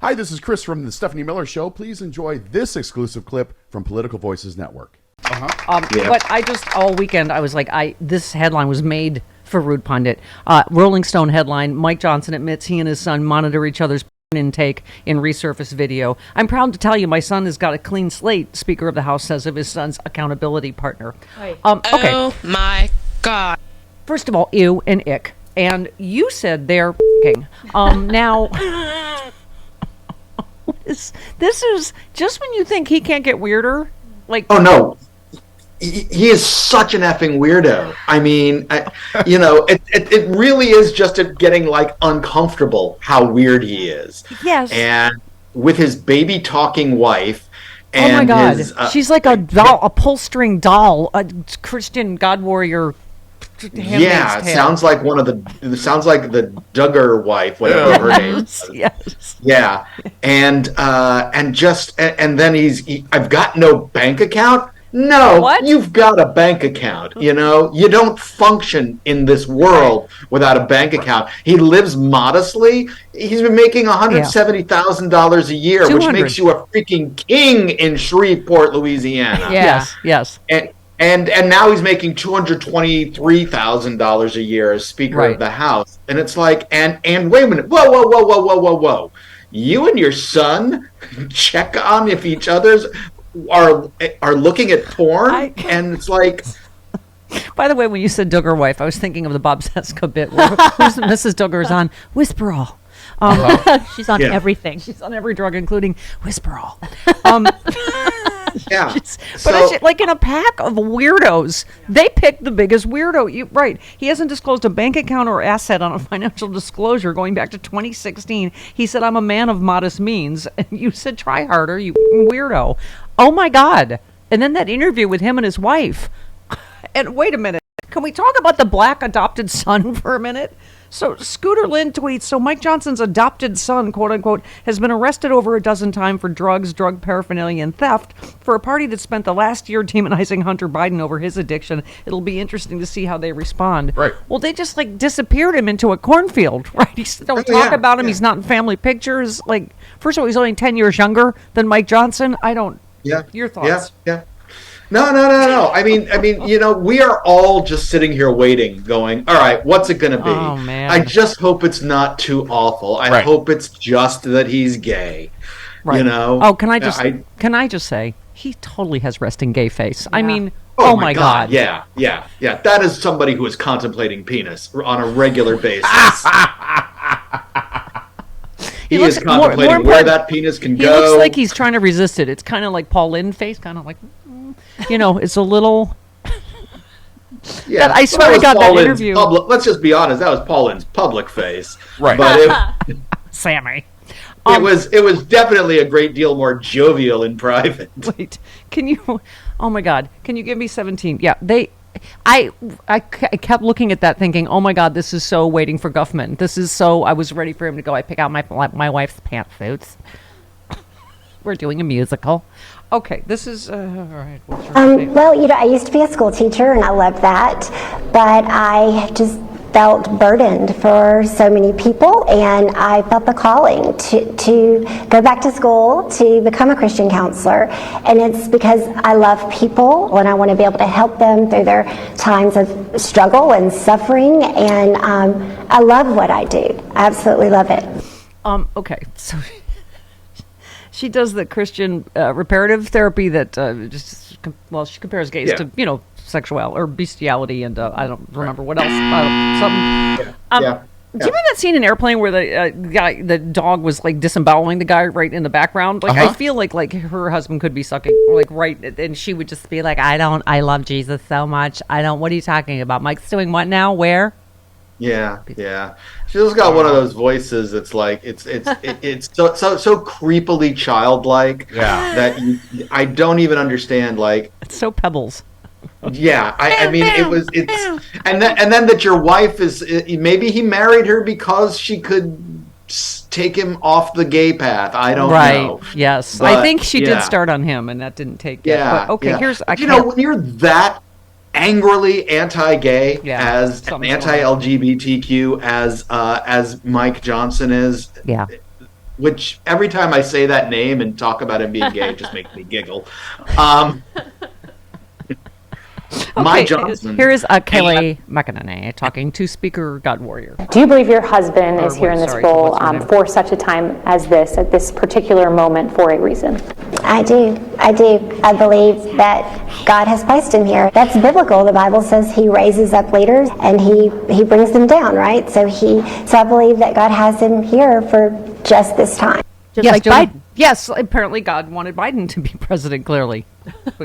Hi, this is Chris from the Stephanie Miller Show. Please enjoy this exclusive clip from Political Voices Network. But I just, all weekend, I was like, this headline was made for Rude Pundit. Rolling Stone headline, Mike Johnson admits he and his son monitor each other's intake in resurfaced video. I'm proud to tell you my son has got a clean slate, Speaker of the House says of his son's accountability partner. Okay. Oh my God. First of all, ew and ick. And you said they're f***ing. Now... This is just when you think he can't get weirder. Like, oh no, he is such an effing weirdo. I mean, it really is just getting like uncomfortable how weird he is. Yes, and with his baby talking wife. And oh my God, she's like a doll, a pull-string doll, a Christian God warrior. Yeah, it sounds like the Duggar wife, whatever her name is. Yes. Yeah, and then I've got no bank account. No, what? You've got a bank account. You know, you don't function in this world without a bank account. He lives modestly. He's been making $170,000 a year, which makes you a freaking king in Shreveport, Louisiana. Yes. And now he's making $223,000 a year as Speaker of the House, and it's like, and wait a minute, whoa! You and your son check on if each other's are looking at porn, and it's like. By the way, when you said Duggar wife, I was thinking of the Bob Seska bit where who's Mrs. Duggar is on Whisperall. She's on everything. She's on every drug, including Whisperall. Yeah, but like in a pack of weirdos, they picked the biggest weirdo. He hasn't disclosed a bank account or asset on a financial disclosure going back to 2016. He said, "I'm a man of modest means," and you said, "Try harder, you weirdo." Oh my God! And then that interview with him and his wife. And wait a minute, can we talk about the black adopted son for a minute? So Scooter Lynn tweets, so Mike Johnson's adopted son, quote unquote, has been arrested over a dozen times for drugs, drug paraphernalia, and theft for a party that spent the last year demonizing Hunter Biden over his addiction. It'll be interesting to see how they respond. Right. Well, they just like disappeared him into a cornfield, right? Don't talk about him. Yeah. He's not in family pictures. Like, first of all, he's only 10 years younger than Mike Johnson. Your thoughts? Yeah. No. I mean, we are all just sitting here waiting, going, all right, what's it going to be? Oh, man. I just hope it's not too awful. I hope it's just that he's gay. Right. You know? Oh, can I just say, he totally has resting gay face. Yeah. I mean, oh my God. Yeah. That is somebody who is contemplating penis on a regular basis. He is contemplating where that penis can go. He looks like he's trying to resist it. It's kind of like Paul Lynde face, kind of like... it's a little. Yeah, I swear to God, that interview. Let's just be honest. That was Paul Lynde's public face, right? But Sammy, it was definitely a great deal more jovial in private. Wait, can you? Oh my God, can you give me 17? Yeah, I kept looking at that, thinking, oh my God, this is so Waiting for Guffman. This is so. I was ready for him to go. I pick out my wife's pantsuits. We're doing a musical. Okay, this is all right. Well, I used to be a school teacher, and I loved that, but I just felt burdened for so many people, and I felt the calling to go back to school to become a Christian counselor. And it's because I love people, and I want to be able to help them through their times of struggle and suffering. And I love what I do. I absolutely love it. Okay, so. She does the Christian reparative therapy that she compares gays to sexual or bestiality and I don't remember what else. Something. Do you remember that scene in Airplane where the dog was like disemboweling the guy right in the background? Like I feel like her husband could be sucking like right, and she would just be like, I love Jesus so much. What are you talking about? Mike's doing what now? Where? Yeah. She's just got one of those voices that's like it's so creepily childlike that I don't even understand. Like, it's so Pebbles. Yeah, I mean and then that your wife is maybe he married her because she could take him off the gay path. I don't know. Right. Yes, but I think she did start on him, and that didn't take. Yeah. But, okay. Here's when you're that angrily anti-gay as anti-LGBTQ as Mike Johnson is. Yeah. which every time I say that name and talk about him being gay, it just makes me giggle. Mike Johnson. Here is Kelly McEnany talking to Speaker God Warrior. Do you believe your husband is here in this role for such a time as this, at this particular moment, for a reason? I do. I believe that God has placed him here. That's biblical. The Bible says he raises up leaders and he brings them down, right? So I believe that God has him here for just this time. Just like Biden. Yes, apparently God wanted Biden to be president, clearly.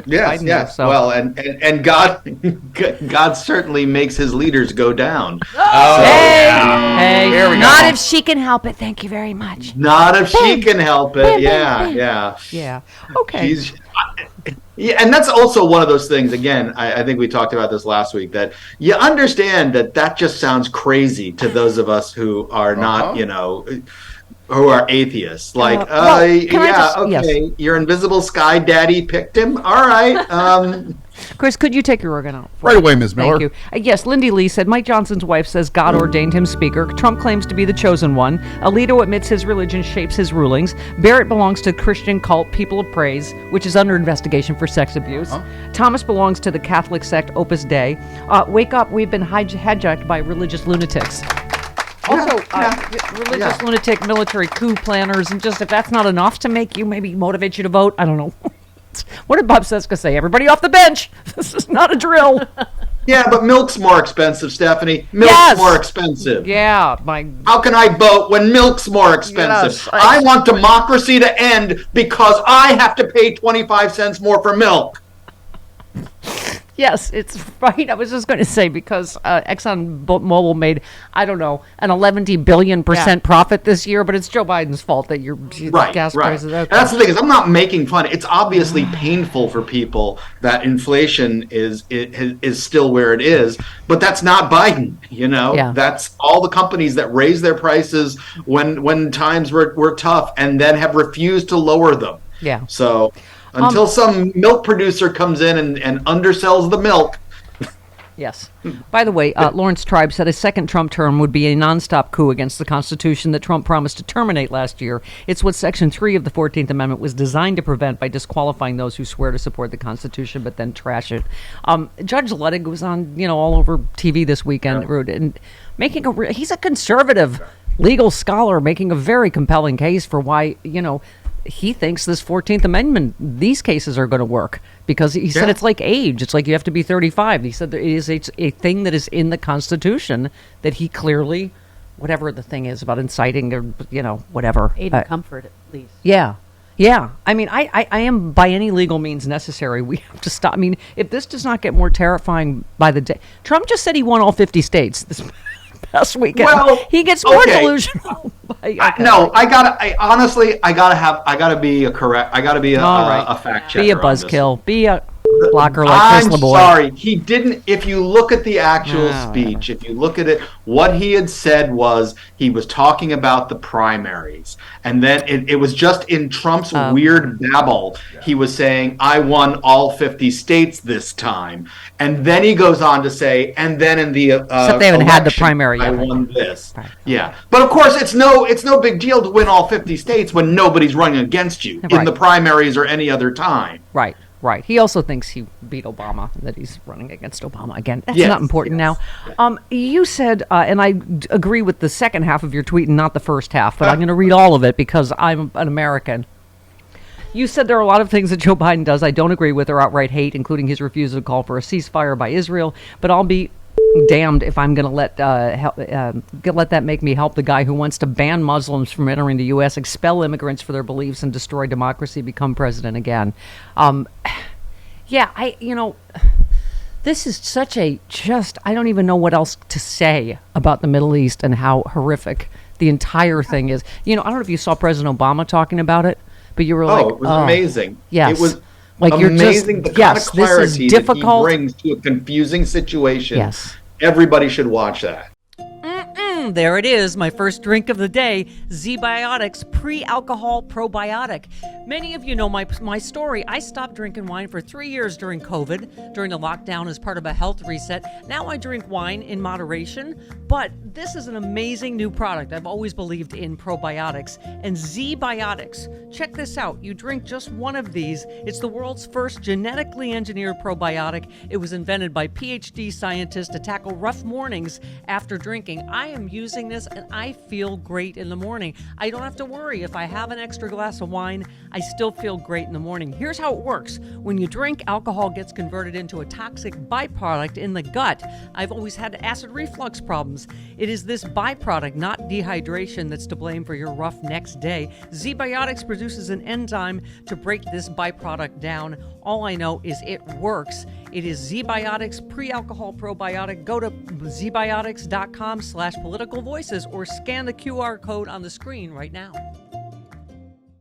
Yes. So. Well, and God certainly makes his leaders go down. Hey, here we go. Not if she can help it. Thank you very much. Not if she can help it. Yeah. Okay. And that's also one of those things, again, I think we talked about this last week, that you understand that just sounds crazy to those of us who are not, who are atheists. Like, your invisible sky daddy picked him? All right. Chris, could you take your organ out? Right away, Ms. Miller. Thank you. Yes, Lindy Lee said, Mike Johnson's wife says God ordained him speaker. Trump claims to be the chosen one. Alito admits his religion shapes his rulings. Barrett belongs to Christian cult People of Praise, which is under investigation for sex abuse. Thomas belongs to the Catholic sect Opus Dei. Wake up, we've been hijacked by religious lunatics. Also, religious lunatic military coup planners, and just if that's not enough to make you maybe motivate you to vote, I don't know. What did Bob Seska say? Everybody off the bench. This is not a drill. Yeah, but milk's more expensive, Stephanie. Milk's more expensive. Yeah. How can I vote when milk's more expensive? Yes, I want democracy to end because I have to pay 25 cents more for milk. Yes, it's right. I was just going to say, because ExxonMobil made, I don't know, an 11 billion % profit this year, but it's Joe Biden's fault that your gas prices are. That's the thing, is I'm not making fun. It's obviously painful for people that inflation is still where it is, but that's not Biden, That's all the companies that raise their prices when times were tough and then have refused to lower them. Yeah. So until some milk producer comes in and undersells the milk. Yes. By the way, Lawrence Tribe said a second Trump term would be a nonstop coup against the Constitution that Trump promised to terminate last year. It's what Section 3 of the 14th Amendment was designed to prevent by disqualifying those who swear to support the Constitution but then trash it. Judge Luttig was on, all over TV this weekend, and making he's a conservative legal scholar making a very compelling case for why, he thinks this 14th Amendment, these cases are going to work because he said it's like age. It's like you have to be 35. He said there is a thing that is in the Constitution that he clearly, whatever the thing is about inciting or, whatever. Aid and comfort, at least. Yeah. Yeah. I mean, I am by any legal means necessary. We have to stop. I mean, if this does not get more terrifying by the day. Trump just said he won all 50 states this past weekend. Well, he gets more delusional. I gotta be a fact checker. Be a buzzkill. Be a blocker like Chris LeBoy. I'm sorry, he didn't. If you look at the actual speech, if you look at it, what he had said was he was talking about the primaries, and then it was just in Trump's weird babble. He was saying, "I won all 50 states this time," and then he goes on to say, "And then in the except they haven't had the primary yet. I won this." Right. Yeah, but of course it's no big deal to win all 50 states when nobody's running against you in the primaries or any other time. Right. Right. He also thinks he beat Obama, that he's running against Obama again. That's not important now. You said, and I agree with the second half of your tweet and not the first half, but I'm going to read all of it because I'm an American. You said there are a lot of things that Joe Biden does I don't agree with or outright hate, including his refusal to call for a ceasefire by Israel, but I'll be damned if I'm going to let that make me help the guy who wants to ban Muslims from entering the U.S., expel immigrants for their beliefs, and destroy democracy, become president again. This is such I don't even know what else to say about the Middle East and how horrific the entire thing is. I don't know if you saw President Obama talking about it, but you were it was amazing. Yes. It was like amazing the kind of clarity this is difficult. That he brings to a confusing situation. Yes. Everybody should watch that. There it is, my first drink of the day, Zbiotics pre-alcohol probiotic. Many of you know my story. I stopped drinking wine for 3 years during COVID, during the lockdown as part of a health reset. Now I drink wine in moderation, but this is an amazing new product. I've always believed in probiotics. And Zbiotics, check this out. You drink just one of these. It's the world's first genetically engineered probiotic. It was invented by PhD scientists to tackle rough mornings after drinking. I am using this and I feel great in the morning. I don't have to worry if I have an extra glass of wine, I still feel great in the morning. Here's how it works. When you drink, alcohol gets converted into a toxic byproduct in the gut. I've always had acid reflux problems. It is this byproduct, not dehydration, that's to blame for your rough next day. Zbiotics produces an enzyme to break this byproduct down. All I know is it works. It is Zbiotics pre-alcohol probiotic. Go to zbiotics.com/politicalvoices or scan the QR code on the screen right now.